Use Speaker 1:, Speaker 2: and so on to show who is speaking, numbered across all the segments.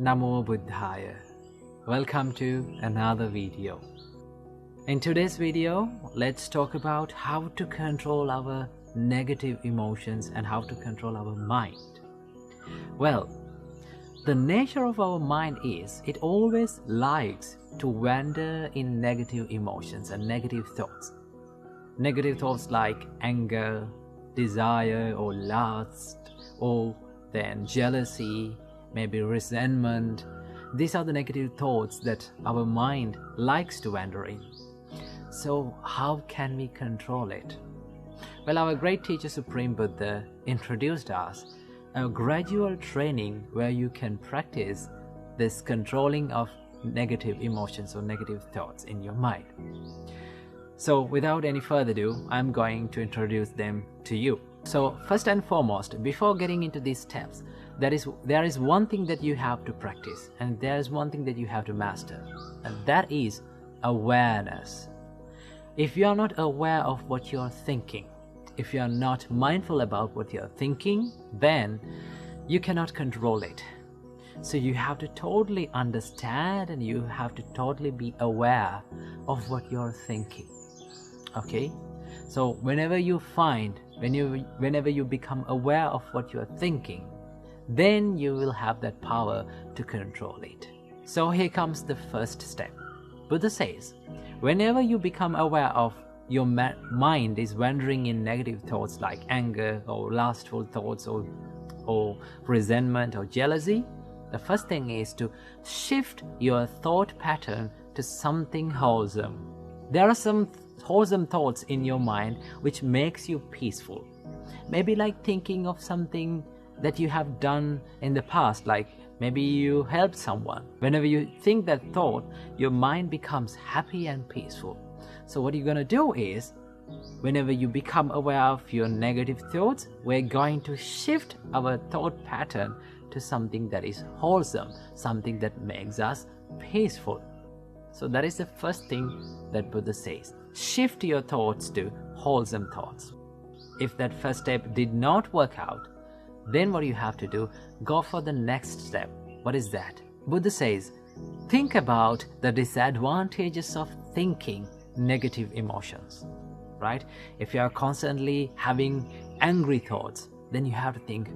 Speaker 1: Namo Buddhaya. Welcome to another video. In today's video, let's talk about how to control our negative emotions and how to control our mind. Well, the nature of our mind is it always likes to wander in negative emotions and negative thoughts. Negative thoughts like anger, desire or lust, or then jealousy, maybe resentment. These are the negative thoughts that our mind likes to wander in. So how can we control it? Well, our great teacher Supreme Buddha introduced us a gradual training where you can practice this controlling of negative emotions or negative thoughts in your mind. So without any further ado, I'm going to introduce them to you. So first and foremost, before getting into these steps, there is one thing that you have to practice, and there is one thing that you have to master, and that is awareness. If you are not aware of what you are thinking, if you are not mindful about what you are thinking, then you cannot control it. So you have to totally understand and you have to totally be aware of what you are thinking. Okay? So whenever you become aware of what you are thinking, then you will have that power to control it. So here comes the first step. Buddha says, whenever you become aware of your mind is wandering in negative thoughts like anger or lustful thoughts or resentment or jealousy, the first thing is to shift your thought pattern to something wholesome. There are some wholesome thoughts in your mind which makes you peaceful. Maybe like thinking of something that you have done in the past, like maybe you helped someone. Whenever you think that thought, your mind becomes happy and peaceful. So what you're going to do is, whenever you become aware of your negative thoughts, we're going to shift our thought pattern to something that is wholesome, something that makes us peaceful. So that is the first thing that Buddha says. Shift your thoughts to wholesome thoughts. If that first step did not work out, then what you have to do, go for the next step. What is that? Buddha says, think about the disadvantages of thinking negative emotions, right? If you are constantly having angry thoughts, then you have to think,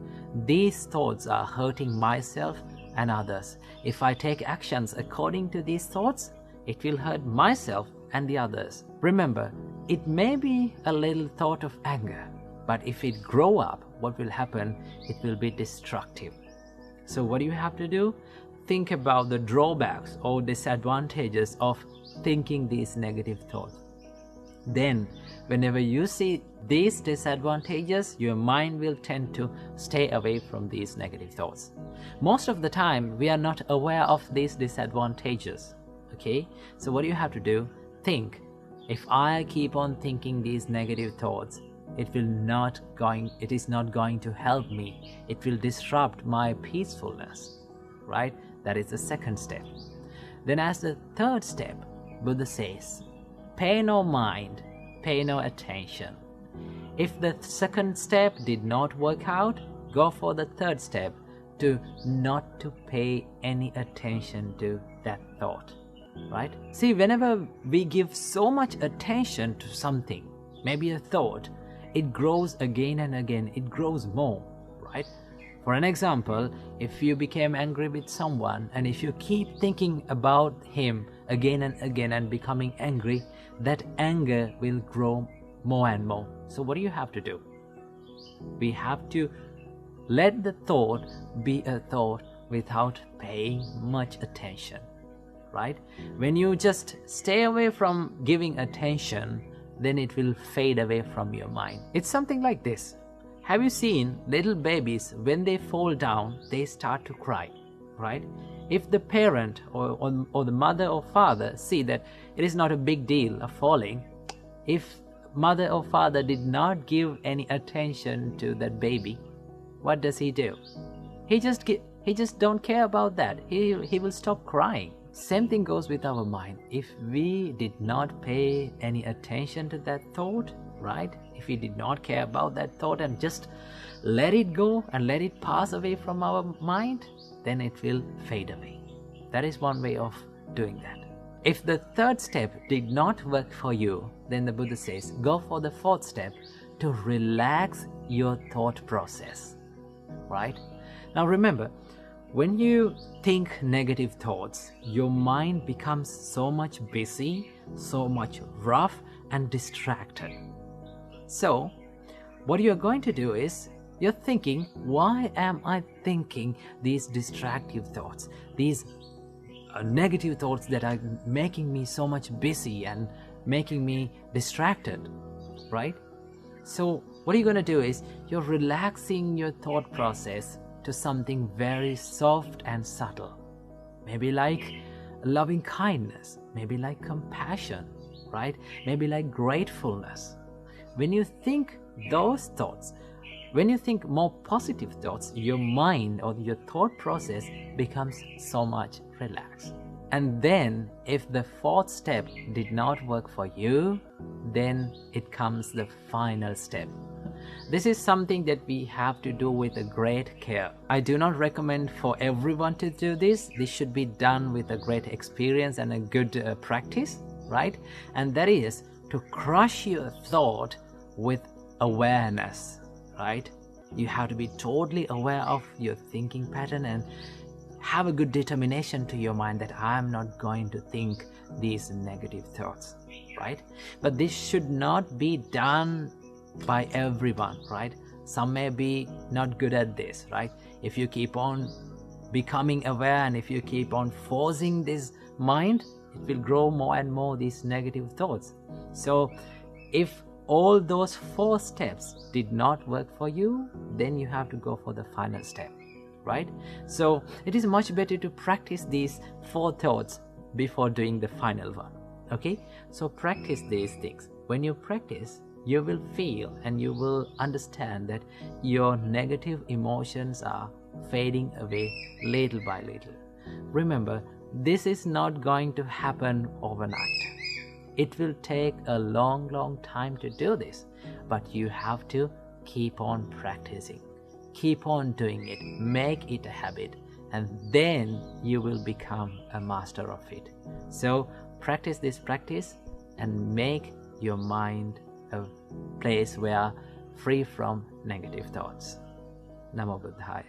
Speaker 1: these thoughts are hurting myself and others. If I take actions according to these thoughts, it will hurt myself and the others. Remember, it may be a little thought of anger, but if it grow up, what will happen? It will be destructive. So what do you have to do? Think about the drawbacks or disadvantages of thinking these negative thoughts. Then, whenever you see these disadvantages, your mind will tend to stay away from these negative thoughts. Most of the time, we are not aware of these disadvantages. Okay? So what do you have to do? Think, if I keep on thinking these negative thoughts, it is not going to help me. It will disrupt my peacefulness, right? That is the second step. Then as the third step, Buddha says, pay no mind, pay no attention. If the second step did not work out, go for the third step, to not to pay any attention to that thought, right? See, whenever we give so much attention to something, maybe a thought, it grows again and again, it grows more, right? For an example, if you became angry with someone and if you keep thinking about him again and again and becoming angry, that anger will grow more and more. So what do you have to do? We have to let the thought be a thought without paying much attention, right? When you just stay away from giving attention, then it will fade away from your mind. It's something like this. Have you seen little babies, when they fall down, they start to cry, right? If the parent or the mother or father see that it is not a big deal of falling, if mother or father did not give any attention to that baby, what does he do? He just don't care about that. He will stop crying. Same thing goes with our mind. If we did not pay any attention to that thought, right? If we did not care about that thought and just let it go and let it pass away from our mind, then it will fade away. That is one way of doing that. If the third step did not work for you, then the Buddha says, go for the fourth step to relax your thought process, right? Now remember, when you think negative thoughts, your mind becomes so much busy, so much rough and distracted. So what you're going to do is, you're thinking, why am I thinking these distractive thoughts, these negative thoughts that are making me so much busy and making me distracted, right? So what you're going to do is, you're relaxing your thought process to something very soft and subtle. Maybe like loving kindness, maybe like compassion, right? Maybe like gratefulness. When you think those thoughts, when you think more positive thoughts, your mind or your thought process becomes so much relaxed. And then if the fourth step did not work for you, then it comes the final step. This is something that we have to do with a great care. I do not recommend for everyone to do this. This should be done with a great experience and a good practice, right? And that is to crush your thought with awareness, right? You have to be totally aware of your thinking pattern and have a good determination to your mind that I am not going to think these negative thoughts, right? But this should not be done by everyone, right? Some may be not good at this, right? If you keep on becoming aware and if you keep on forcing this mind, it will grow more and more these negative thoughts. So if all those 4 steps did not work for you, then you have to go for the final step, right? So it is much better to practice these 4 thoughts before doing the final one, okay? So practice these things. When you practice, you will feel and you will understand that your negative emotions are fading away little by little. Remember, this is not going to happen overnight. It will take a long time to do this, but you have to keep on practicing. Keep on doing it, make it a habit, and then you will become a master of it. So practice this practice and make your mind a place where free from negative thoughts. Namo Buddhaya.